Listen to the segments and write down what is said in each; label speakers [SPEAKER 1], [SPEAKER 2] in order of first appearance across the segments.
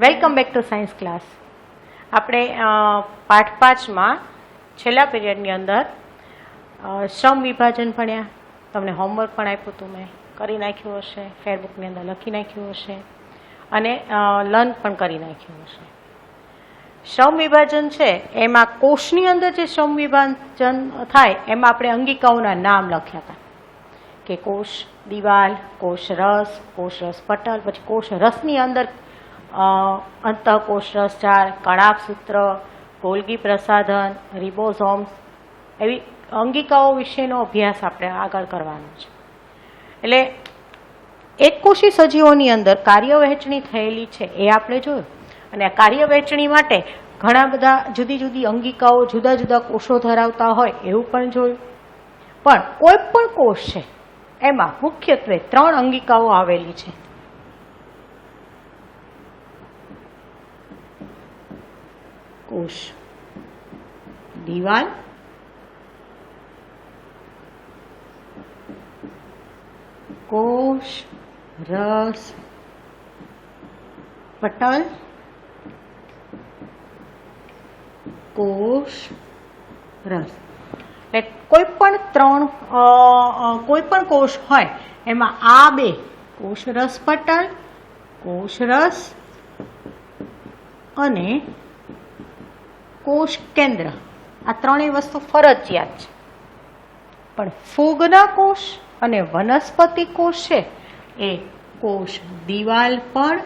[SPEAKER 1] Welcome back to science class. આપણે પાઠ 5માં છેલ્લા પીરિયડની અંદર શ્રમ વિભાજન ભણ્યા. તમને હોમવર્ક પણ આપ્યું હતું, મેં કરી નાખ્યું હશે, ફેરબુકની અંદર લખી નાખ્યું હશે અને લર્ન પણ કરી નાખ્યું હશે. શ્રમ વિભાજન છે એમાં કોષની અંદર જે શ્રમ વિભાજન થાય એમાં આપણે અંગિકાઓના નામ લખ્યા હતા કે કોષ દિવાલ, કોષ રસ પટલ, પછી કોષ રસની અંદર અંતઃકોષ રસજાળ, કણાભસૂત્ર, ગોલ્ગી પ્રસાધન, રિબોઝોમ્સ એવી અંગિકાઓ વિશેનો અભ્યાસ આપણે આગળ કરવાનો છે. એટલે એકકોષી સજીવોની અંદર કાર્યવહેંચણી થયેલી છે એ આપણે જોયું અને આ કાર્યવહેંચણી માટે ઘણા બધા જુદી જુદી અંગિકાઓ જુદા જુદા કોષો ધરાવતા હોય એવું પણ જોયું. પણ કોઈ પણ કોષ છે એમાં મુખ્યત્વે 3 અંગિકાઓ આવેલી છે. કોષ દિવાલ, કોષ રસ પટલ, કોષ રસ. એટલે કોઈ પણ કોષ હોય એમાં આ 2 કોષ રસ પટલ, કોષ રસ અને કોષ કેન્દ્ર, આ 3 વસ્તુ ફરજિયાત છે. પણ ફૂગના કોષ અને વનસ્પતિ કોષ છે એ કોષ દિવાલ પણ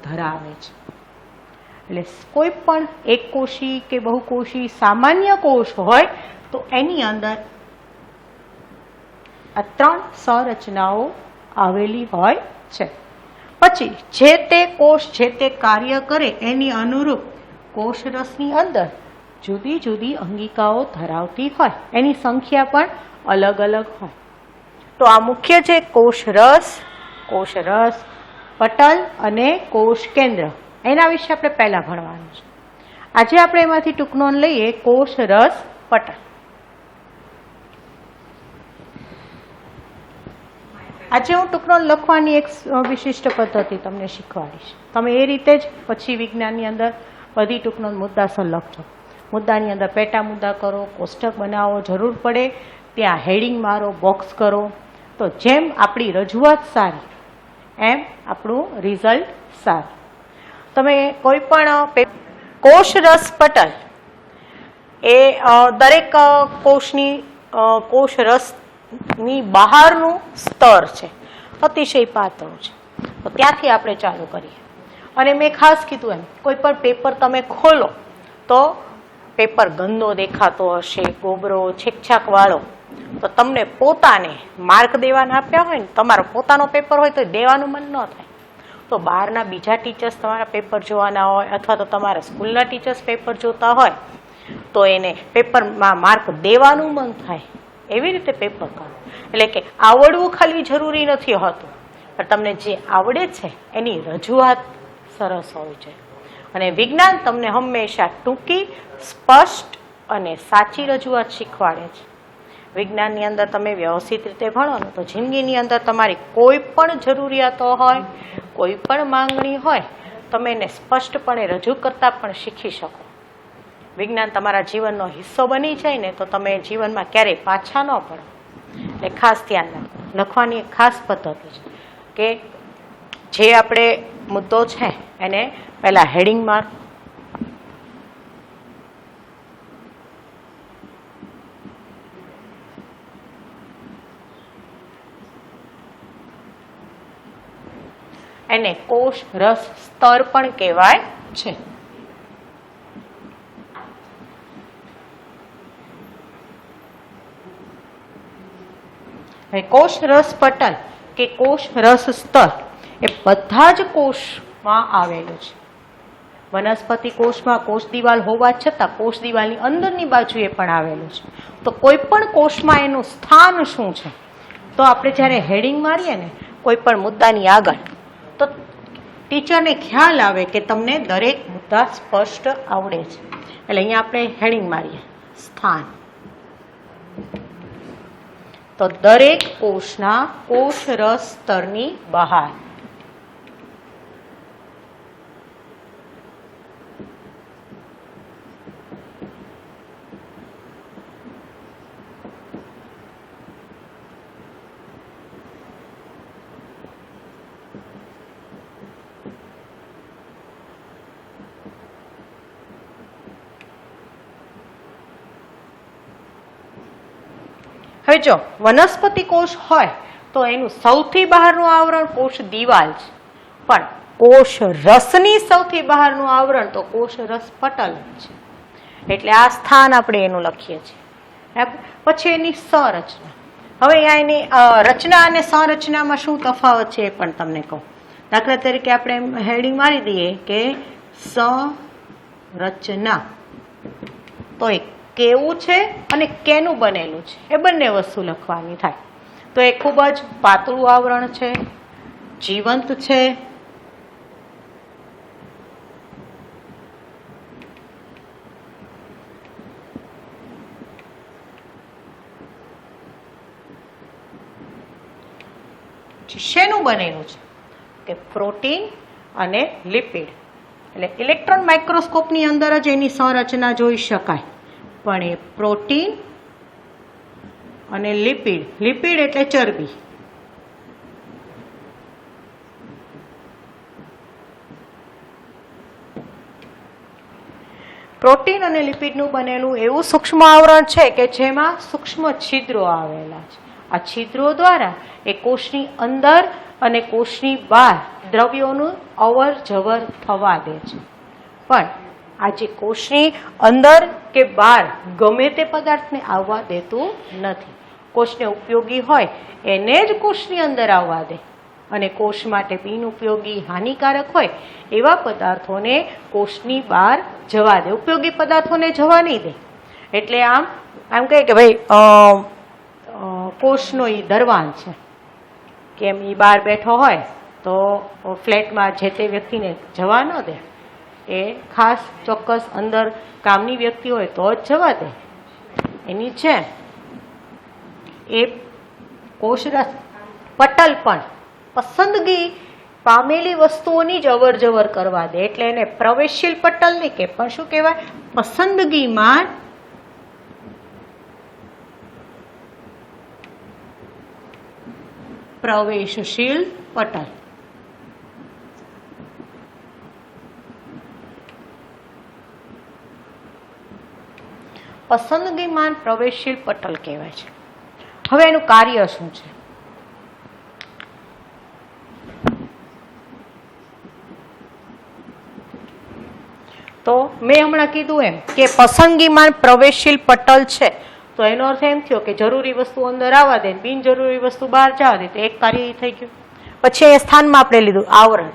[SPEAKER 1] ધરાવે છે. એટલે કોઈ પણ એકકોષી કે બહુકોષી સામાન્ય કોષ હોય તો એની અંદર આ 3 સંરચનાઓ આવેલી હોય છે. પછી જે તે કોષ જે તે કાર્ય કરે એની અનુરૂપ કોષ રસની અંદર જુદી જુદી અંગિકાઓ ધરાવતી હોય, એની સંખ્યા પણ અલગ અલગ હોય. તો આ મુખ્ય છે કોષ રસ પટલ અને કોષ કેન્દ્ર. એના વિશે આપણે પહેલા ભણવાનું છે. આજે આપણે એમાંથી ટૂંક નોંધ લઈએ. કોષ રસ પટલ. આજે હું ટૂંક નોંધ લખવાની એક વિશિષ્ટ પદ્ધતિ તમને શીખવાડીશ. તમે એ રીતે જ પછી વિજ્ઞાનની અંદર બધી ટૂંક નોંધ મુદ્દાસર લખજો. મુદ્દાની અંદર પેટા મુદ્દા કરો, કોષ્ટક બનાવો, જરૂર પડે ત્યાં હેડિંગ મારો, બોક્સ કરો. તો જેમ આપણી રજૂઆત સારી એમ આપણું રિઝલ્ટ સારું. તમે કોઈ પણ કોષ રસ પટલ એ દરેક કોષ રસની બહારનું સ્તર છે, અતિશય પાતળું છે. તો ત્યાંથી આપણે ચાલુ કરીએ. અને મેં ખાસ કીધું એમ કોઈ પણ પેપર તમે ખોલો તો પેપર ગંદો દેખાતો હશે, ગોબરો છેકછાક વાળો, તો તમને પોતાને માર્ક દેવાના આપ્યા હોય ને, તમારો પોતાનો પેપર હોય તો દેવાનું મન ન થાય. તો બહારના બીજા ટીચર્સ તમારા પેપર જોવાના હોય અથવા તો તમારા સ્કૂલના ટીચર્સ પેપર જોતા હોય તો એને પેપરમાં માર્ક દેવાનું મન થાય. એવી રીતે પેપર કરો. એટલે કે આવડવું ખાલી જરૂરી નથી હોતું, પણ તમને જે આવડે છે એની રજૂઆત સરસ હોય છે. અને વિજ્ઞાન તમને હંમેશા ટૂંકી, સ્પષ્ટ અને સાચી રજૂઆત શીખવાડે છે. વિજ્ઞાનની અંદર તમે વ્યવસ્થિત રીતે ભણો ને તો જિંદગીની અંદર તમારી કોઈ પણ જરૂરિયાતો હોય, કોઈ પણ માંગણી હોય, તમે એને સ્પષ્ટપણે રજૂ કરતા પણ શીખી શકો. વિજ્ઞાન તમારા જીવનનો હિસ્સો બની જાય ને તો તમે જીવનમાં ક્યારેય પાછા ન પડો. એટલે ખાસ ધ્યાન રાખો. લખવાની એક ખાસ પદ્ધતિ છે કે જે આપણે મુદ્દો છે એને પહેલાં હેડિંગ માર, એને કોષ રસ સ્તર પણ કહેવાય છે. કોષ રસ પટલ કે કોષ રસ સ્તર એ બધા જ કોષમાં આવેલું છે. વનસ્પતિ કોષમાં કોષ દિવાલ હોવા છતાં કોષ દિવાલની અંદરની બાજુએ પણ આવેલું છે. તો કોઈ પણ કોષમાં એનું સ્થાન શું છે, તો આપણે જ્યારે હેડિંગ મારીએ ને કોઈ પણ મુદ્દાની આગળ તો ટીચરને ખ્યાલ આવે કે તમને દરેક મુદ્દા સ્પષ્ટ આવડે છે. એટલે અહીંયા આપણે હેડિંગ મારીએ સ્થાન. તો દરેક કોષના કોષ રસ સ્તરની બહાર હવે જો વનસ્પતિ કોષ હોય તો એનું સૌથી બહારનું આવરણ કોષ દિવાલ છે, પણ કોષ રસની સૌથી બહારનું આવરણ તો કોષ રસ પટલ છે. એટલે આ સ્થાન આપણે એનું લખીએ છીએ. પછી એની સંરચના. હવે અહીંયા એની રચના અને સંરચનામાં શું તફાવત છે એ પણ તમને કહું. દાખલા તરીકે આપણે હેડિંગ મારી દઈએ કે સંરચના, તો એ કેવું છે અને કેનું બનેલું છે એ બંને વસ્તુ લખવાની થાય. તો એ ખૂબ જ પાતળું આવરણ છે, જીવંત છે, શેનું બનેલું છે કે પ્રોટીન અને લિપિડ. એટલે ઇલેક્ટ્રોન માઇક્રોસ્કોપની અંદર જ એની સંરચના જોઈ શકાય, પણ એ પ્રોટીન અને લિપિડ, લિપિડ એટલે ચરબી, પ્રોટીન અને લિપિડનું બનેલું એવું સૂક્ષ્મ આવરણ છે કે જેમાં સૂક્ષ્મ છિદ્રો આવેલા છે. આ છિદ્રો દ્વારા એ કોષની અંદર અને કોષની બહાર દ્રવ્યોનું અવર જવર થવા દે છે. પણ આ જે કોષની અંદર કે બહાર ગમે તે પદાર્થને આવવા દેતું નથી. કોષને ઉપયોગી હોય એને જ કોષની અંદર આવવા દે, અને કોષ માટે બિનઉપયોગી હાનિકારક હોય એવા પદાર્થોને કોષની બહાર જવા દે, ઉપયોગી પદાર્થોને જવા નહીં દે. એટલે આમ કહે કે ભાઈ કોષનો એ દરવાન છે, કેમ એ બહાર બેઠો હોય તો ફ્લેટમાં જે તે વ્યક્તિને જવા ન દે, એ ખાસ ચોક્કસ અંદર કામની વ્યક્તિ હોય તો જ જવા દે. એની જેમ એ કોષરસ પટલ પણ પસંદગી પામેલી વસ્તુઓની જ અવર જવર કરવા દે. એટલે એને પ્રવેશશીલ પટલ નહીં કે, પણ શું કહેવાય, પસંદગીમાં પ્રવેશશીલ પટલ. પસંદગીમાન પ્રવેશશીલ પટલ કહેવાય છે. હવે એનું કાર્ય શું છે? તો મેં હમણાં કીધું એમ કે પસંદગીમાન પ્રવેશશીલ પટલ છે, તો એનો અર્થ એમ થયો કે જરૂરી વસ્તુ અંદર આવવા દે, બિનજરૂરી વસ્તુ બહાર જવા દે, તો એક કાર્ય થઈ ગયું. પછી એ સ્થાનમાં આપણે લીધું આવરણ,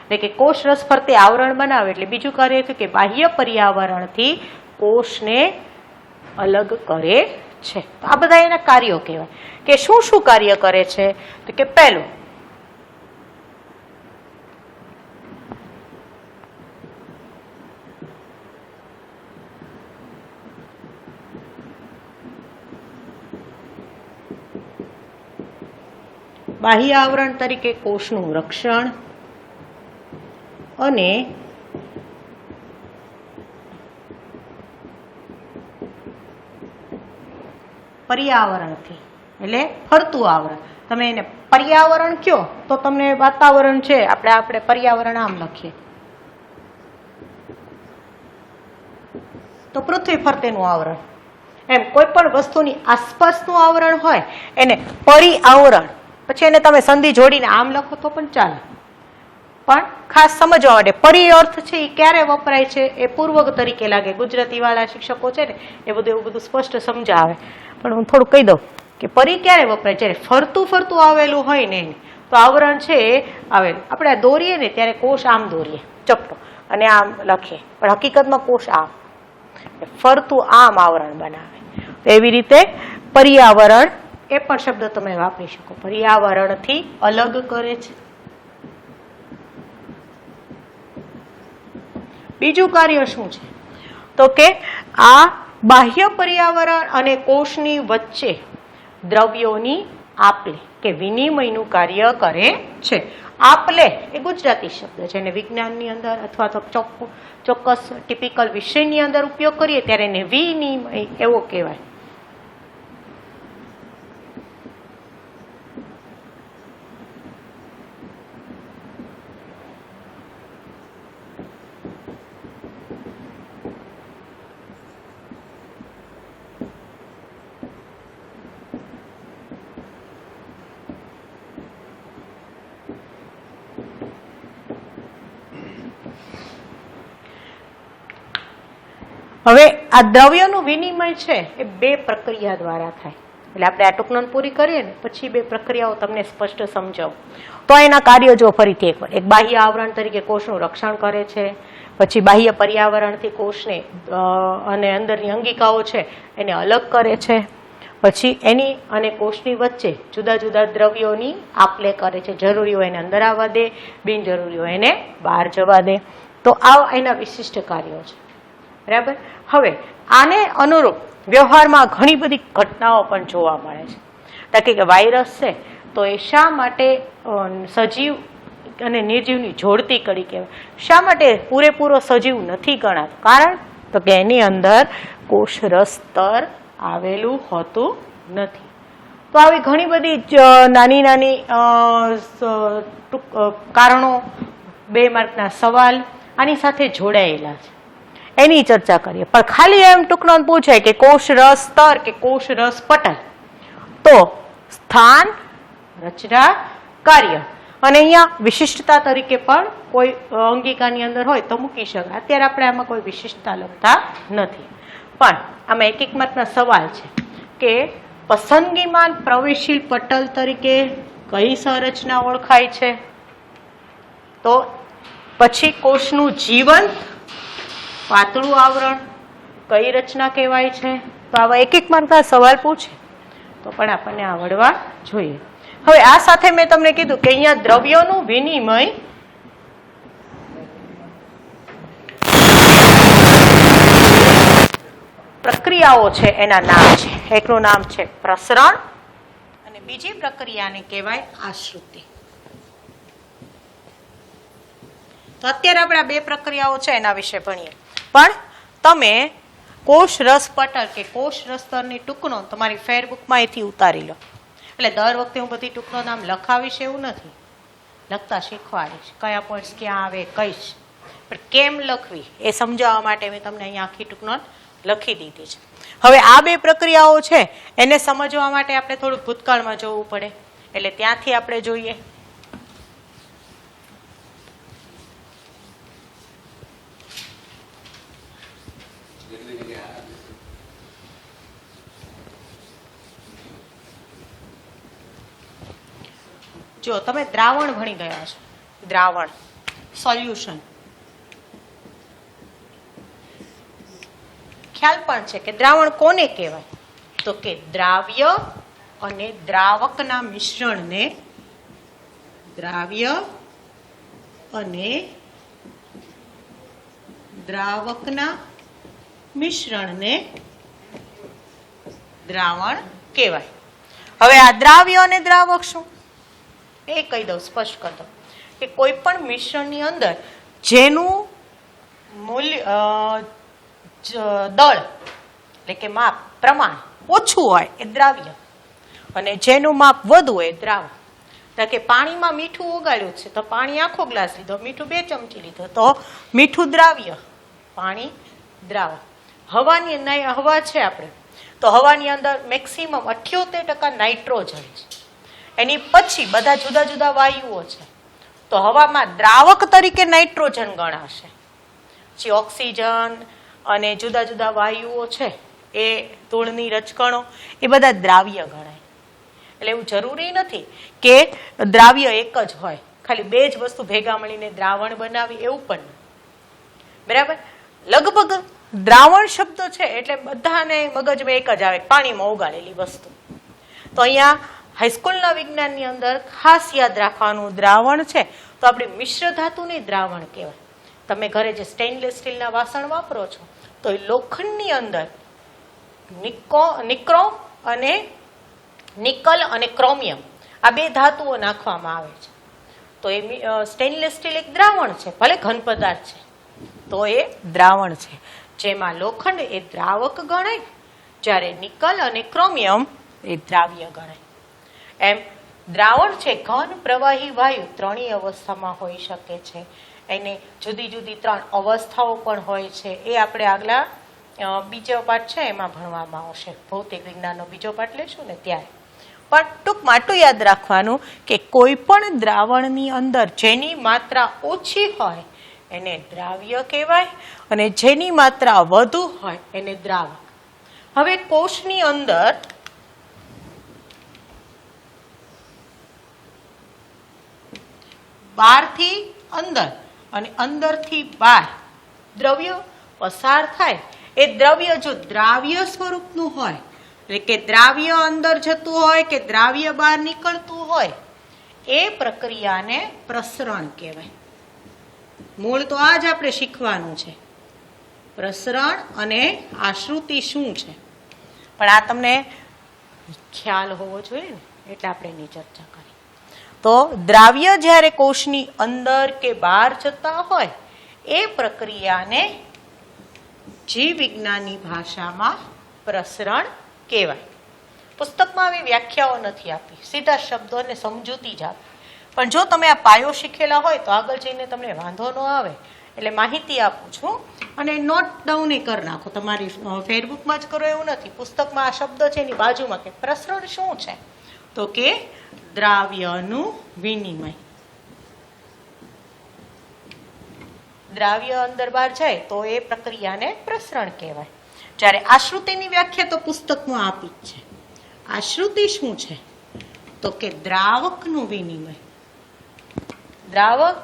[SPEAKER 1] એટલે કે કોષ રસ ફરતે આવરણ બનાવે. એટલે બીજું કાર્ય થયું કે બાહ્ય પર્યાવરણથી કોષને અલગ કરે છે. તો આ બધા એના કાર્યો કહેવાય. કે શું શું કાર્ય કરે છે? તો કે પહેલું, બાહ્ય આવરણ તરીકે કોષનું રક્ષણ અને પર્યાવરણથી, એટલે ફરતું આવરણ. તમે એને પર્યાવરણ કયો તો તમને વાતાવરણ છે, આપણે પર્યાવરણ આમ લખીએ તો પૃથ્વી ફરતેનું આવરણ. એમ કોઈ પણ વસ્તુની આસપાસનું આવરણ હોય એને પરિઆવરણ. પછી એને તમે સંધિ જોડીને આમ લખો તો પણ ચાલે, પણ ખાસ સમજવા માટે પરી અર્થ છે એ ક્યારે વપરાય છે એ પૂર્વક તરીકે લાગે. ગુજરાતી વાળા શિક્ષકો છે ને એવું બધું સ્પષ્ટ સમજાવે, પણ હું થોડું કહી દઉં કે પરી ક્યારે વપરાય? જ્યારે ફરતું ફરતું આવેલું હોય ને તો આવરણ છે એ આવેલું. આપણે દોરીએ ને ત્યારે કોષ આમ દોરીએ ચપટો અને આમ લખીએ, પણ હકીકતમાં કોષ આમ ફરતું આમ આવરણ બનાવે. તો એવી રીતે પર્યાવરણ એ પણ શબ્દ તમે વાપરી શકો, પર્યાવરણથી અલગ કરે છે. બીજું કાર્ય શું છે? તો કે આ બાહ્ય પર્યાવરણ અને કોષની વચ્ચે દ્રવ્યોની આપલે કે વિનિમયનું કાર્ય કરે છે. આપલે એ ગુજરાતી શબ્દ છે, એને વિજ્ઞાનની અંદર અથવા તો ચોક્કસ ટિપિકલ વિષયની અંદર ઉપયોગ કરીએ ત્યારે એને વિનિમય એવો કહેવાય. હવે આ દ્રવ્યોનું વિનિમય છે એ બે પ્રક્રિયા દ્વારા થાય. એટલે આપણે આ ટૂંકનોંધ પૂરી કરીએ ને પછી બે પ્રક્રિયાઓ તમને સ્પષ્ટ સમજાવું. તો એના કાર્યો જો ફરીથી એકવાર, એક બાહ્ય આવરણ તરીકે કોષનું રક્ષણ કરે છે, પછી બાહ્ય પર્યાવરણથી કોષને અને અંદરની અંગિકાઓ છે એને અલગ કરે છે, પછી એની અને કોષની વચ્ચે જુદા જુદા દ્રવ્યોની આપ-લે કરે છે. જરૂરી હોય એને અંદર આવવા દે, બિનજરૂરી હોય એને બહાર જવા દે. તો આ એના વિશિષ્ટ કાર્યો છે. બરાબર. હવે આને અનુરૂપ વ્યવહારમાં ઘણી બધી ઘટનાઓ પણ જોવા મળે છે. તાકી કે વાયરસ છે તો એ શા માટે સજીવ અને નિર્જીવની જોડતી કડી કહેવાય? શા માટે પૂરેપૂરો સજીવ નથી ગણાતો? કારણ તો કે એની અંદર કોષરસ સ્તર આવેલું હોતું નથી. તો આવી ઘણી બધી નાની નાની કારણો, 2 માર્કના સવાલ આની સાથે જોડાયેલા છે, એની ચર્ચા કરીએ. પણ ખાલી એમ ટૂંકનોંધ પૂછાય કે કોષરસ સ્તર કે કોષરસ પટલ, તો સ્થાન, રચના, કાર્ય અને અહીંયા વિશિષ્ટતા તરીકે પણ કોઈ અંગિકાની અંદર હોય તો મૂકી શકાય. અત્યારે આપણે આમાં કોઈ વિશિષ્ટતા લખતા નથી, પણ આમાં 1 માર્કના સવાલ છે કે પસંદગીમાન પ્રવેશશીલ પટલ તરીકે કઈ સંરચના ઓળખાય છે? તો પછી કોષનું જીવંત પાતળું આવરણ કઈ રચના કહેવાય છે? તો આવા 1 માર્કના સવાલ પૂછે તો પણ આપણને આવડવા જોઈએ. હવે આ સાથે મેં તમને કીધું કે અહીંયા દ્રવ્યોનું વિનિમય પ્રક્રિયાઓ છે એના નામ છે. એકનું નામ છે પ્રસરણ અને બીજી પ્રક્રિયાને કહેવાય આશ્રુતિ. તો અત્યારે આપણે આ 2 પ્રક્રિયાઓ છે એના વિશે ભણીએ. પણ તમે કોષ રસ પટલ કે કોષ રસ સ્તરની ટૂંકનોંધ તમારી ફેરબુકમાં અહીંથી ઉતારી લો. એટલે દર વખતે હું બધી ટૂંકનોંધ આમ લખાવીશ એવું નથી, લખતા શીખવાડીશ, કયા પોઈન્ટ્સ ક્યાં આવે કહીશ. પણ કેમ લખવી એ સમજાવવા માટે મેં તમને અહીંયા આખી ટૂંકનોંધ લખી દીધી છે. હવે આ 2 પ્રક્રિયાઓ છે એને સમજવા માટે આપણે થોડું ભૂતકાળમાં જવું પડે. એટલે ત્યાંથી આપણે જોઈએ. જો તમે દ્રાવણ ભણી ગયા છો, દ્રાવણ, સોલ્યુશન, ખ્યાલ પણ છે કે દ્રાવણ કોને કહેવાય? તો કે દ્રાવ્ય અને દ્રાવકના મિશ્રણને, દ્રાવ્ય અને દ્રાવકના મિશ્રણને દ્રાવણ કહેવાય. હવે આ દ્રાવ્ય અને દ્રાવક શું એ કહી દઉં, સ્પષ્ટ કરી દઉં કે કોઈ પણ મિશ્રણની અંદર જેનું મૂલ્ય દળ એટલે કે માપ, પ્રમાણ ઓછું હોય એ દ્રાવ્ય અને જેનું માપ વધુ હોય એ દ્રાવક. એટલે કે પાણીમાં મીઠું ઓગાળ્યું છે તો પાણી આખો ગ્લાસ લીધો, મીઠું 2 ચમચી લીધો તો મીઠું દ્રાવ્ય, પાણી દ્રાવક. હવા છે આપણે તો હવાની અંદર મેક્સિમમ 78% નાઇટ્રોજન છે. એની પછી બધા જુદા જુદા વાયુઓ છે તો હવામાં દ્રાવક તરીકે નાઇટ્રોજન ગણાશે. જે ઓક્સિજન અને જુદા જુદા વાયુઓ છે એ ધૂળની રજકણો એ બધા દ્રાવ્ય ગણાય. એટલે એવું જરૂરી નથી કે દ્રાવ્ય એક જ હોય, ખાલી 2 જ વસ્તુ ભેગા મળીને દ્રાવણ બનાવી એવું પણ. બરાબર. લગભગ દ્રાવણ શબ્દ છે એટલે બધાને મગજમાં એક જ આવે, પાણીમાં ઓગાળેલી વસ્તુ. તો અહીંયા હાઈસ્કૂલના વિજ્ઞાનની અંદર ખાસ યાદ રાખવાનું, દ્રાવણ છે તો આપણે મિશ્ર ધાતુને દ્રાવણ કહેવાય. તમે ઘરે જે સ્ટેનલેસ સ્ટીલના વાસણ વાપરો છો તો એ લોખંડની અંદર નિક્રોમ અને નિકલ અને ક્રોમિયમ આ 2 ધાતુઓ નાખવામાં આવે છે. તો એ સ્ટેનલેસ સ્ટીલ એક દ્રાવણ છે, ભલે ઘન પદાર્થ છે તો એ દ્રાવણ છે. જેમાં લોખંડ એ દ્રાવક ગણાય, જ્યારે નિકલ અને ક્રોમિયમ એ દ્રાવ્ય ગણાય. એમ દ્રાવણ છે ઘન, પ્રવાહી, વાયુ ત્રણેય અવસ્થામાં હોઈ શકે છે. એને જુદી જુદી 3 અવસ્થાઓ પણ હોય છે. એ આપણે આગલા બીજો પાઠ છે એમાં ભણવામાં આવશે, ભૌતિક વિજ્ઞાનનો બીજો પાઠ લેશું ને ત્યારે. પણ ટૂંકમાં આટલું યાદ રાખવાનું કે કોઈ પણ દ્રાવણની અંદર જેની માત્રા ઓછી હોય એને દ્રાવ્ય કહેવાય અને જેની માત્રા વધુ હોય એને દ્રાવક. હવે કોષની અંદર બહારથી અંદર અને અંદરથી બહાર દ્રવ્ય પસાર થાય. એ દ્રવ્ય જો દ્રાવ્ય સ્વરૂપનું હોય, એટલે કે દ્રાવ્ય અંદર જતું હોય કે દ્રાવ્ય બહાર નીકળતું હોય, એ પ્રક્રિયાને પ્રસરણ કહેવાય. મૂળ તો આ જ આપણે શીખવાનું છે, પ્રસરણ અને આશ્રુતિ શું છે. પણ આ તમને ખ્યાલ હોવો જોઈએ ને, એટલે આપણે એની ચર્ચા કરી. તો દ્રાવ્ય જ્યારે કોષની અંદર કે બહાર જતા હોય એ પ્રક્રિયાને જીવ વિજ્ઞાનની ભાષામાં પ્રસરણ કહેવાય. પુસ્તકમાં આવી વ્યાખ્યાઓ નથી આપી, સીધા શબ્દો અને સમજૂતી જ આપી. પણ જો તમે આ પાયો શીખેલા હોય તો આગળ જઈને તમને વાંધો ન આવે, એટલે માહિતી આપું છું અને નોટ ડાઉન કરી નાખો. તમારી ફેસબુકમાં જ કરો એવું નથી, પુસ્તકમાં આ શબ્દ છે એની બાજુમાં કે પ્રસરણ શું છે, તો કે દ્રાવ્યનું વિનિમય. દ્રાવ્ય અંદર બહાર જાય તો એ પ્રક્રિયાને પ્રસરણ કહેવાય. જ્યારે આશ્રુતિની વ્યાખ્યા તો પુસ્તકમાં આપી જ છે. આશ્રુતિ શું છે, તો કે દ્રાવકનું વિનિમય. દ્રાવક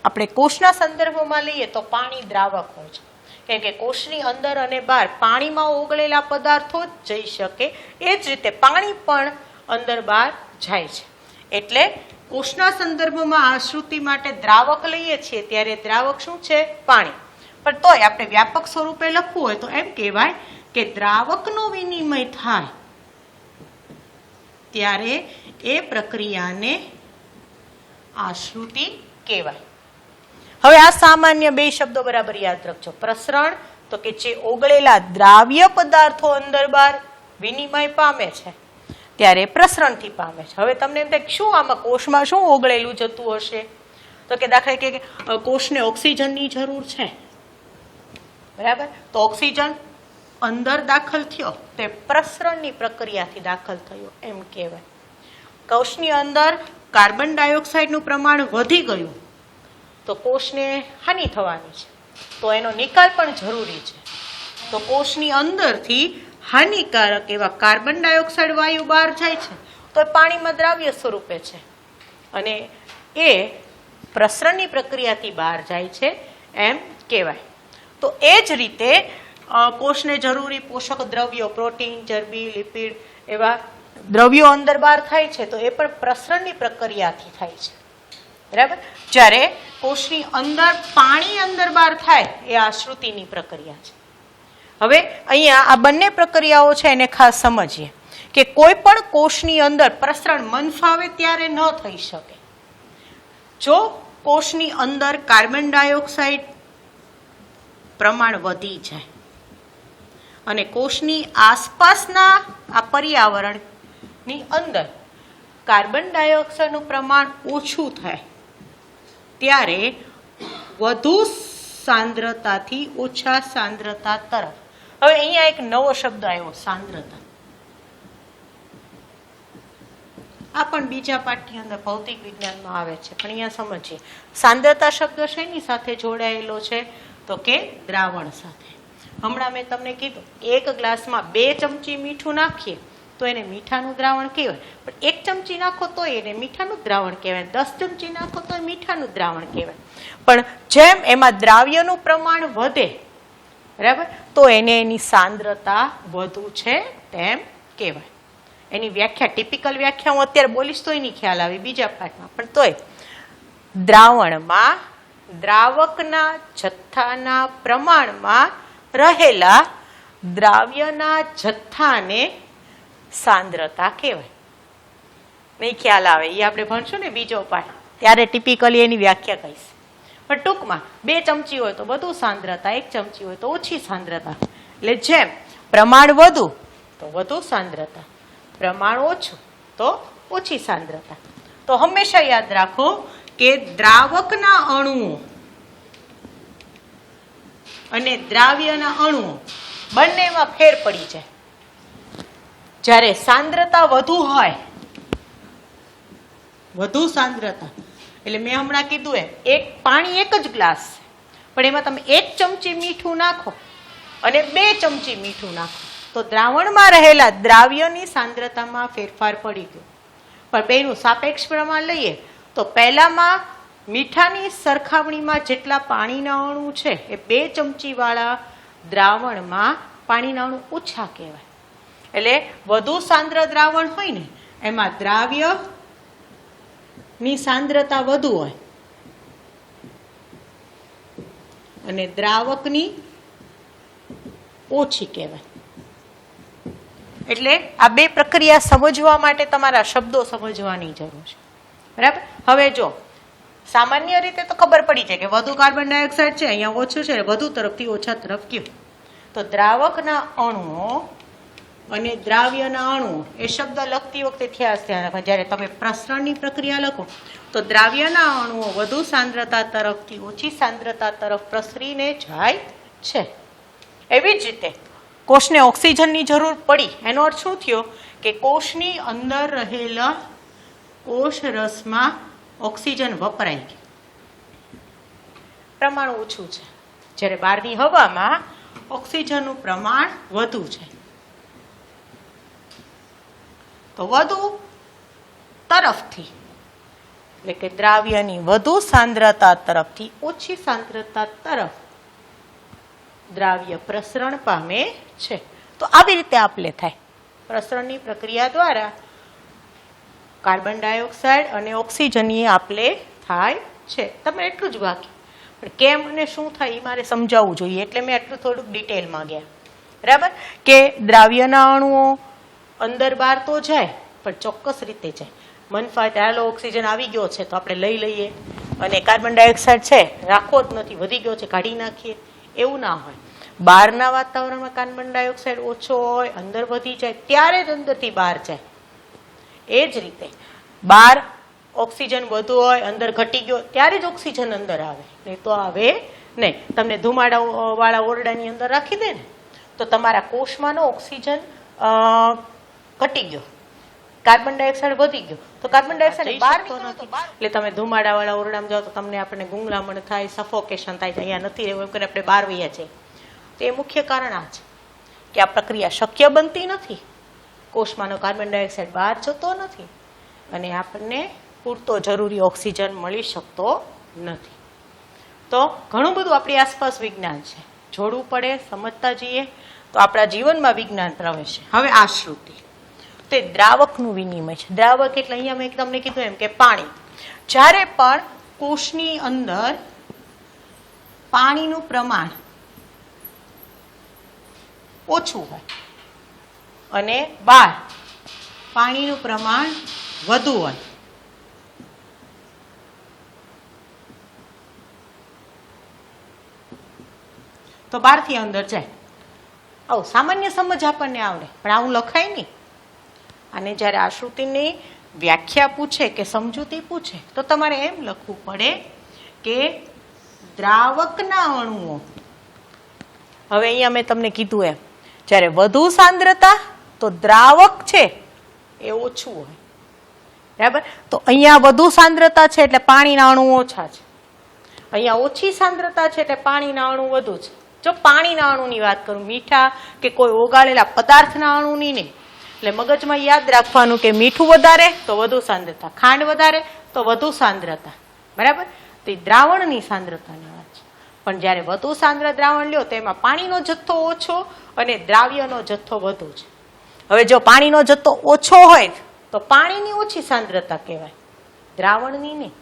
[SPEAKER 1] આપણે કોષના સંદર્ભમાં લઈએ તો પાણી દ્રાવક હોય છે, કેમ કે કોષની અંદર અને બહાર પાણીમાં ઓગળેલા પદાર્થો જ જઈ શકે. એ જ રીતે પાણી પણ અંદર બહાર જાય છે. એટલે કોષના સંદર્ભમાં આશ્રુતિ માટે દ્રાવક લઈએ છીએ ત્યારે દ્રાવક શું છે, પાણી. પણ તોય આપણે વ્યાપક સ્વરૂપે લખવું હોય તો એમ કહેવાય કે દ્રાવકનો વિનિમય થાય ત્યારે એ પ્રક્રિયાને આશ્રુતિ કહેવાય. હવે આ સામાન્ય બે શબ્દો બરાબર યાદ રાખજો. પ્રસરણ તો કે જે ઓગળેલા દ્રાવ્ય પદાર્થો અંદર બહાર વિનિમય પામે છે ત્યારે પ્રસરણથી પામે છે. હવે તમને એમ થાય શું આમાં કોષમાં શું ઓગળેલું જતું હશે, તો કે દાખલા કે કોષને ઓક્સિજનની જરૂર છે, બરાબર, તો ઓક્સિજન અંદર દાખલ થયો તે પ્રસરણની પ્રક્રિયાથી દાખલ થયો એમ કહેવાય. કોષની અંદર કાર્બન ડાયોક્સાઇડનું પ્રમાણ વધી ગયું તો કોષને હાનિ થવાની છે, તો એનો નિકાલ પણ જરૂરી છે. તો કોષની અંદરથી હાનિકારક એવા કાર્બન ડાયોક્સાઇડ વાયુ બહાર જાય છે તો એ પાણીમાં દ્રાવ્ય સ્વરૂપે છે અને એ પ્રસરણની પ્રક્રિયાથી બહાર જાય છે એમ કહેવાય. તો એ જ રીતે કોષને જરૂરી પોષક દ્રવ્યો, પ્રોટીન, ચરબી, લિપિડ એવા દ્રવ્યો અંદર બહાર થાય છે તો એ પણ પ્રસરણની પ્રક્રિયાથી થાય છે, બરાબર. જ્યારે કોષની અંદર પાણી અંદર બહાર થાય એ આશ્રુતિની પ્રક્રિયા છે. હવે અહીંયા આ બંને પ્રક્રિયાઓ છે એને ખાસ સમજીએ કે કોઈ પણ કોષની અંદર પ્રસરણ મન ફાવે ત્યારે ન થઈ શકે. જો કોષની અંદર કાર્બન ડાયોક્સાઇડ પ્રમાણ વધી જાય અને કોષની આસપાસના આ પર્યાવરણની અંદર કાર્બન ડાયોક્સાઇડનું પ્રમાણ ઓછું થાય ત્યારે વધુ સાંદ્રતાથી ઓછા સાંદ્રતા તરફ. હવે અહીંયા એક નવો શબ્દ આવ્યો, સાંદ્રતા. આ પણ બીજા પાઠની અંદર ભૌતિક વિજ્ઞાનમાં આવે છે, પણ અહીંયા સમજીએ. સાંદ્રતા શબ્દ શેની સાથે જોડાયેલો છે, તો કે દ્રાવણ સાથે. હમણાં મેં તમને કીધું 1 ગ્લાસમાં 2 ચમચી મીઠું નાખીએ તો એને મીઠાનું દ્રાવણ કહેવાય, પણ 1 ચમચી નાખો તો એને મીઠાનું દ્રાવણ કહેવાય, 10 ચમચી નાખો તો એ મીઠાનું દ્રાવણ કહેવાય. પણ જેમ એમાં દ્રાવ્યનું પ્રમાણ વધે, બરાબર, તો એને એની સાંદ્રતા વધુ છે તેમ કહેવાય. એની વ્યાખ્યા, ટિપિકલ વ્યાખ્યા હું અત્યારે બોલીશ તો એની ખ્યાલ આવે બીજા પાઠમાં, પણ તોય દ્રાવણમાં દ્રાવકના જથ્થાના પ્રમાણમાં રહેલા દ્રાવ્યના જથ્થાને સાંદ્રતા કહેવાય. નહીં ખ્યાલ આવે એ આપણે ભણશું ને બીજો પાઠ, ત્યારે ટિપિકલી એની વ્યાખ્યા કહીશ. પણ ટૂંકમાં 2 ચમચી હોય તો વધુ સાંદ્રતા, 1 ચમચી હોય તો ઓછી સાંદ્રતા. એટલે જેમ પ્રમાણ વધુ તો વધુ સાંદ્રતા, પ્રમાણ ઓછું તો ઓછી સાંદ્રતા. તો હંમેશા યાદ રાખો કે દ્રાવકના અણુઓ અને દ્રાવ્યના અણુઓ બંનેમાં ફેર પડી જાય. જ્યારે સાંદ્રતા વધુ હોય, વધુ સાંદ્રતા એટલે મેં હમણાં કીધું એમ પાણી એક જ ગ્લાસ પણ એમાં તમે 1 ચમચી મીઠું નાખો અને 2 ચમચી મીઠું નાખો તો દ્રાવણમાં રહેલા દ્રાવ્યની સાંદ્રતામાં ફેરફાર પડી ગયો. પણ બેનું સાપેક્ષ પ્રમાણ લઈએ તો પહેલામાં મીઠાની સરખામણીમાં જેટલા પાણીના અણુ છે એ 2 ચમચી વાળા દ્રાવણમાં પાણીના અણુ ઓછા કહેવાય. એટલે વધુ સાંદ્ર દ્રાવણ હોય ને એમાં દ્રાવ્ય ની સાંદ્રતા વધુ હોય અને દ્રાવકની ઓછી કહેવાય. એટલે આ બે પ્રક્રિયા સમજવા માટે તમારા શબ્દો સમજવાની જરૂર છે. બરાબર. હવે જો સામાન્ય રીતે તો ખબર પડી છે કે વધુ કાર્બન ડાયોક્સાઇડ છે, અહીંયા ઓછું છે, વધુ તરફથી ઓછા તરફ ગયું. તો દ્રાવકના અણુઓ અને દ્રાવ્યના અણુઓ એ શબ્દ લખતી વખતે ધ્યાન રાખો. જ્યારે તમે પ્રસરણની પ્રક્રિયા લખો તો દ્રાવ્યના અણુઓ વધુ સાંદ્રતા તરફથી ઓછી સાંદ્રતા તરફ પ્રસરીને જાય છે. એવી જ રીતે કોષને ઓક્સિજનની જરૂર પડી એનો અર્થ શું થયો કે કોષની અંદર રહેલા કોષ રસમાં ઓક્સિજન વપરાઈ ગયું, પ્રમાણ ઓછું છે. જ્યારે બહારની હવામાં ઓક્સિજનનું પ્રમાણ વધુ છે. તો વધુ તરફથી એટલે કે દ્રાવ્યની વધુ સાંદ્રતા તરફથી ઓછી સાંદ્રતા તરફ દ્રાવ્ય પ્રસરણ પામે છે. તો આવી રીતે આપલે થાય. પ્રસરણની પ્રક્રિયા દ્વારા કાર્બન ડાયોક્સાઇડ અને ઓક્સિજનની આપલે થાય છે. તમે એટલું જ બાકી, પણ કેમ અને શું થાય એ મારે સમજાવવું જોઈએ એટલે મેં એટલું થોડુંક ડિટેલમાં ગયા. બરાબર. કે દ્રાવ્યના અણુઓ અંદર બહાર તો જાય પણ ચોક્કસ રીતે જાય. મનફા ચાલો ઓક્સિજન આવી ગયો છે તો આપણે લઈ લઈએ અને કાર્બન ડાયોક્સાઇડ છે રાખવો જ નથી, વધી ગયો છે કાઢી નાખીએ, એવું ના હોય. બહારના વાતાવરણમાં કાર્બન ડાયોક્સાઇડ ઓછો હોય, અંદર વધી જાય ત્યારે જ અંદરથી બહાર જાય. એ જ રીતે બહાર ઓક્સિજન વધુ હોય, અંદર ઘટી ગયો ત્યારે જ ઓક્સિજન અંદર આવે, નહીં તો આવે નહીં. તમને ધુમાડા વાળા ઓરડાની અંદર રાખી દે ને તો તમારા કોષમાંનો ઓક્સિજન ઘટી ગયો, કાર્બન ડાયોક્સાઇડ વધી ગયો તો કાર્બન ડાયોક્સાઇડ બહાર નીકળતો નથી. એટલે તમે ધુમાડા વાળા ઓરડામાં જાઓ તો તમને આપણને ગુંગળામણ થાય, સફોકેશન થાય, અહીંયા નથી રહેવું એમ કરીને આપણે બહાર વહીએ છીએ. તો એ મુખ્ય કારણ આ છે કે આ પ્રક્રિયા શક્ય બનતી નથી, કોષમાંનો કાર્બન ડાયોક્સાઇડ બહાર જતો નથી અને આપણને પૂરતો જરૂરી ઓક્સિજન મળી શકતો નથી. તો ઘણું બધું આપણી આસપાસ વિજ્ઞાન છે, જોડવું પડે, સમજતા જઈએ તો આપણા જીવનમાં વિજ્ઞાન પ્રવેશે. હવે આશ્રુતિ તે દ્રાવકનું વિનિમય છે. દ્રાવક એટલે અહીંયા મેં તમને કીધું એમ કે પાણી. જ્યારે પણ કોષની અંદર પાણીનું પ્રમાણ ઓછું હોય અને બહાર પાણીનું પ્રમાણ વધુ હોય તો બહારથી અંદર જાય. આવું સામાન્ય સમજ આપણને આવડે પણ આવું લખાય નહીં. અને જ્યારે આશ્રુતિની વ્યાખ્યા પૂછે કે સમજૂતી પૂછે તો તમારે એમ લખવું પડે કે દ્રાવકના અણુઓ. હવે અહીંયા મેં તમને કીધું એમ જ્યારે વધુ સાંદ્રતા તો દ્રાવક છે એ ઓછું હોય. બરાબર. તો અહીંયા વધુ સાંદ્રતા છે એટલે પાણીના અણુ ઓછા છે, અહીંયા ઓછી સાંદ્રતા છે એટલે પાણીના અણુ વધુ છે. જો પાણીના અણુની વાત કરું, મીઠા કે કોઈ ઓગાળેલા પદાર્થના અણુની નહીં. એટલે મગજમાં યાદ રાખવાનું કે મીઠું વધારે તો વધુ સાંદ્રતા, ખાંડ વધારે તો વધુ સાંદ્રતા. બરાબર. તો એ દ્રાવણની સાંદ્રતાની વાત છે. પણ જ્યારે વધુ સાંદ્ર દ્રાવણ લ્યો તો એમાં પાણીનો જથ્થો ઓછો અને દ્રાવ્યનો જથ્થો વધુ છે. હવે જો પાણીનો જથ્થો ઓછો હોય તો પાણીની ઓછી સાંદ્રતા કહેવાય, દ્રાવણની નહીં.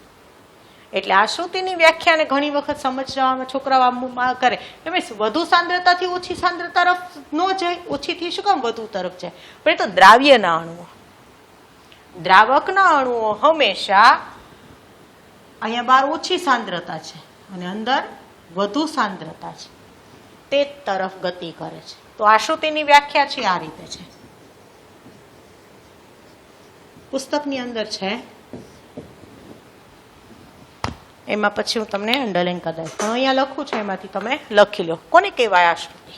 [SPEAKER 1] એટલે આશ્રુતિની વ્યાખ્યાને ઘણી વખત સમજવામાં છોકરાઓ કરે એમ વધુ સાંદ્રતાથી ઓછી સાંદ્રતા તરફ ન જાય, ઓછીથી શું કામ વધુ તરફ જાય? પણ એ તો દ્રાવ્યના અણુઓ. દ્રાવકના અણુઓ હંમેશા અહીંયા બહાર ઓછી સાંદ્રતા છે અને અંદર વધુ સાંદ્રતા છે તે તરફ ગતિ કરે છે. તો આશ્રુતિની વ્યાખ્યા છે આ રીતે છે, પુસ્તકની અંદર છે, એમાં પછી હું તમને અંડરલાઈન કરી દઈશ. અહીંયા લખું છું એમાંથી તમે લખી લો. કોને કહેવાય આશ્રુતિ?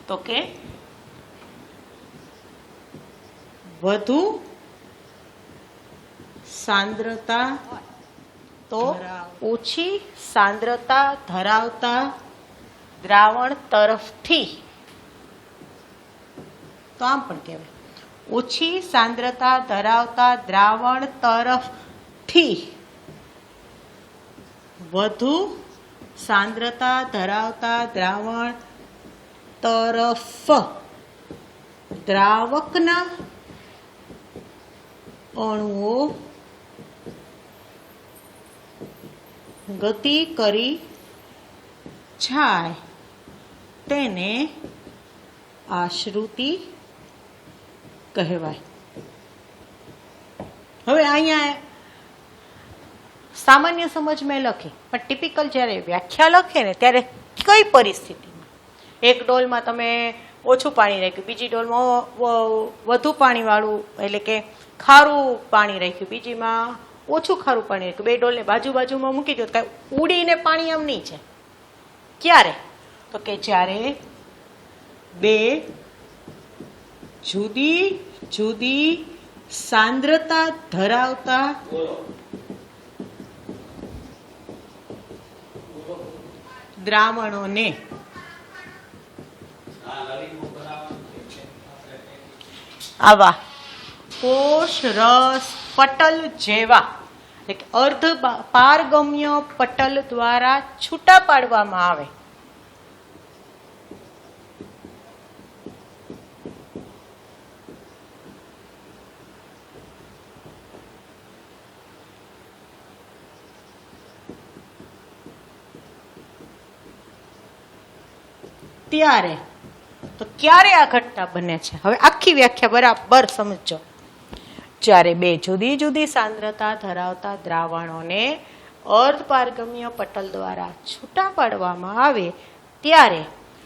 [SPEAKER 1] તો કે વધુ સાંદ્રતા તો ઓછી સાંદ્રતા ધરાવતા દ્રાવણ તરફથી, તો આમ પણ કહેવાય ઓછી સાંદ્રતા ધરાવતા દ્રાવણ તરફથી વધુ સાંદ્રતા ધરાવતા દ્રાવણ તરફ દ્રાવકના અણુઓ ગતિ કરી જાય તેને આશ્રુતિ કહેવાય. હવે અહીંયા સામાન્ય સમજ મેં લખી, પણ ટિપિકલ જ્યારે વ્યાખ્યા લખે ને ત્યારે કઈ પરિસ્થિતિમાં, એક ડોલમાં તમે ઓછું પાણી રાખ્યું, બીજી ડોલમાં વધુ પાણીવાળું એટલે કે ખારું પાણી રાખ્યું, બીજીમાં ઓછું ખારું પાણી રાખ્યું, બે ડોલને બાજુમાં મૂકી દો, કાંઈ ઉડીને પાણી આમ નહીં છે. ક્યારે? તો કે જ્યારે બે જુદી જુદી સાંદ્રતા ધરાવતા દ્રાવણોને આવા કોષ રસ પટલ જેવા અર્ધ પારગમ્ય પટલ દ્વારા છૂટા પાડવામાં આવે. ત્યારે તો ક્યારે આ ઘટના બને છે? હવે આખી વ્યાખ્યા બરાબર સમજો. જ્યારે બે જુદી જુદી સાંદ્રતા ધરાવતા દ્રાવણોને અર્ધ પારગમ્ય પટલ દ્વારા છૂટા પાડવામાં આવે ત્યારે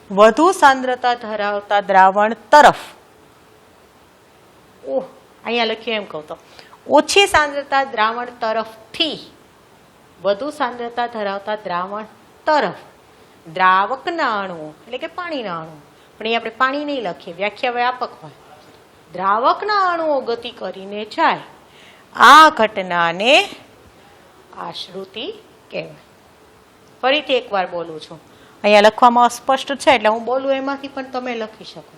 [SPEAKER 1] વધુ સાંદ્રતા ધરાવતા દ્રાવણ તરફ, અહીંયા લખ્યું એમ કહું તો ઓછી સાંદ્રતા દ્રાવણ તરફથી વધુ સાંદ્રતા ધરાવતા દ્રાવણ તરફ દ્રાવકના અણુઓ એટલે કે પાણીના અણુઓ, પણ અહીં આપણે પાણી નહીં લખીએ, વ્યાખ્યા વ્યાપક હોય, દ્રાવકના અણુઓ ગતિ કરીને જાય. આ ઘટનાને આશ્રુતિ કહેવાય. ફરીથી એકવાર બોલું છું, અહીંયા લખવામાં અસ્પષ્ટ છે એટલે હું બોલું એમાંથી પણ તમે લખી શકો.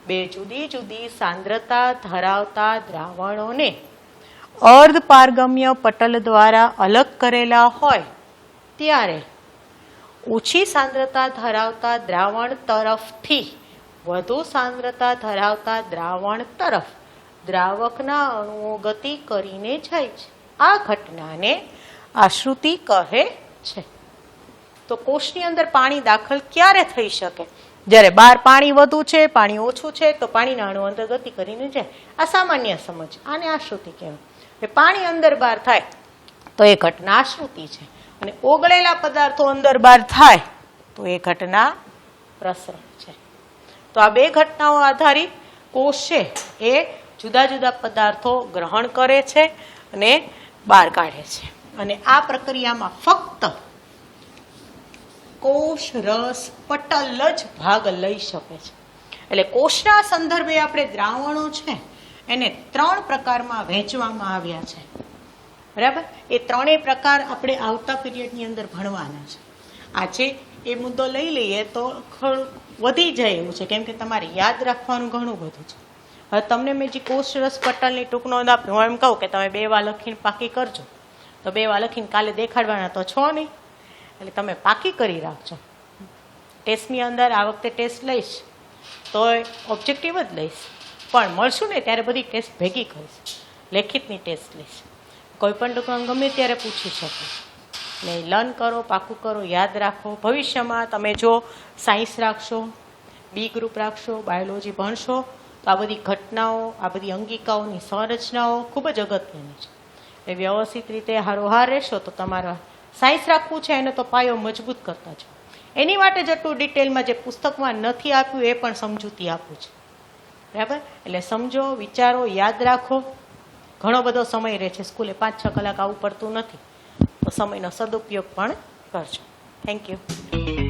[SPEAKER 1] બે જુદી જુદી સાંદ્રતા ધરાવતા દ્રાવણોને અર્ધ પારગમ્ય પટલ દ્વારા અલગ કરેલા હોય ત્યારે ઓછી સાંદ્રતા ધરાવતા દ્રાવણ તરફથી વધુ સાંદ્રતા ધરાવતા દ્રાવણ તરફ દ્રાવકના અણુઓ ગતિ કરીને જાય છે. આ ઘટનાને આશ્રુતિ કહે છે. તો કોષની અંદર પાણી દાખલ ક્યારે થઈ શકે? જ્યારે બહાર પાણી વધુ છે, પાણી ઓછું છે, તો પાણીના અણુઓ અંદર ગતિ કરીને જાય. આ સામાન્ય સમજ, આને આશ્રુતિ કહેવાય. પાણી અંદર બહાર થાય તો એ ઘટના આશ્રુતિ છે, અને ઓગળેલા પદાર્થો અંદર બહાર થાય તો એ ઘટના પ્રસરણ છે. તો આ બે ઘટનાઓ આધારિત કોષ છે એ જુદા જુદા પદાર્થો ગ્રહણ કરે છે અને બહાર કાઢે છે. અને આ પ્રક્રિયામાં ફક્ત કોષ રસ પટલ જ ભાગ લઈ શકે છે. એટલે કોષના સંદર્ભે આપણે દ્રાવણો છે એને 3 પ્રકારમાં વહેંચવામાં આવ્યા છે. બરાબર? એ 3 પ્રકાર આપણે આવતા પીરિયડની અંદર ભણવાના છે. આજે એ મુદ્દો લઈ લઈએ તો વધી જાય એવું છે, કેમ કે તમારે યાદ રાખવાનું ઘણું બધું છે. હવે તમને મેં જે કોષ રસ પટલની ટૂંક નોંધ આપી, હું એમ કહું કે તમે 2 વાર લખીને પાકી કરજો, તો 2 વાર લખીને કાલે દેખાડવાના તો છો નહીં, એટલે તમે પાકી કરી રાખજો. ટેસ્ટની અંદર આ વખતે ટેસ્ટ લઈશ તો ઓબ્જેક્ટિવ જ લઈશ, પણ મળશું ને ત્યારે બધી ટેસ્ટ ભેગી કરીશ, લેખિતની ટેસ્ટ લઈશ. કોઈ પણ ટૂંકમાં ગમે ત્યારે પૂછી શકો. ને લર્ન કરો, પાકું કરો, યાદ રાખો. ભવિષ્યમાં તમે જો સાયન્સ રાખશો, બી ગ્રુપ રાખશો, બાયોલોજી ભણશો, તો આ બધી ઘટનાઓ, આ બધી અંગિકાઓની સંરચનાઓ ખૂબ જ અગત્યની છે. એ વ્યવસ્થિત રીતે હારોહાર રહેશો તો તમારા સાયન્સ રાખવું છે એને તો પાયો મજબૂત કરતા છો. એની માટે જેટલું ડિટેલમાં જે પુસ્તકમાં નથી આપ્યું એ પણ સમજૂતી આપું છું. બરાબર? એટલે સમજો, વિચારો, યાદ રાખો. ઘણો બધો સમય રહે છે, સ્કૂલે 5-6 કલાક આવવું પડતું નથી, તો સમયનો સદુપયોગ પણ કરજો. Thank you.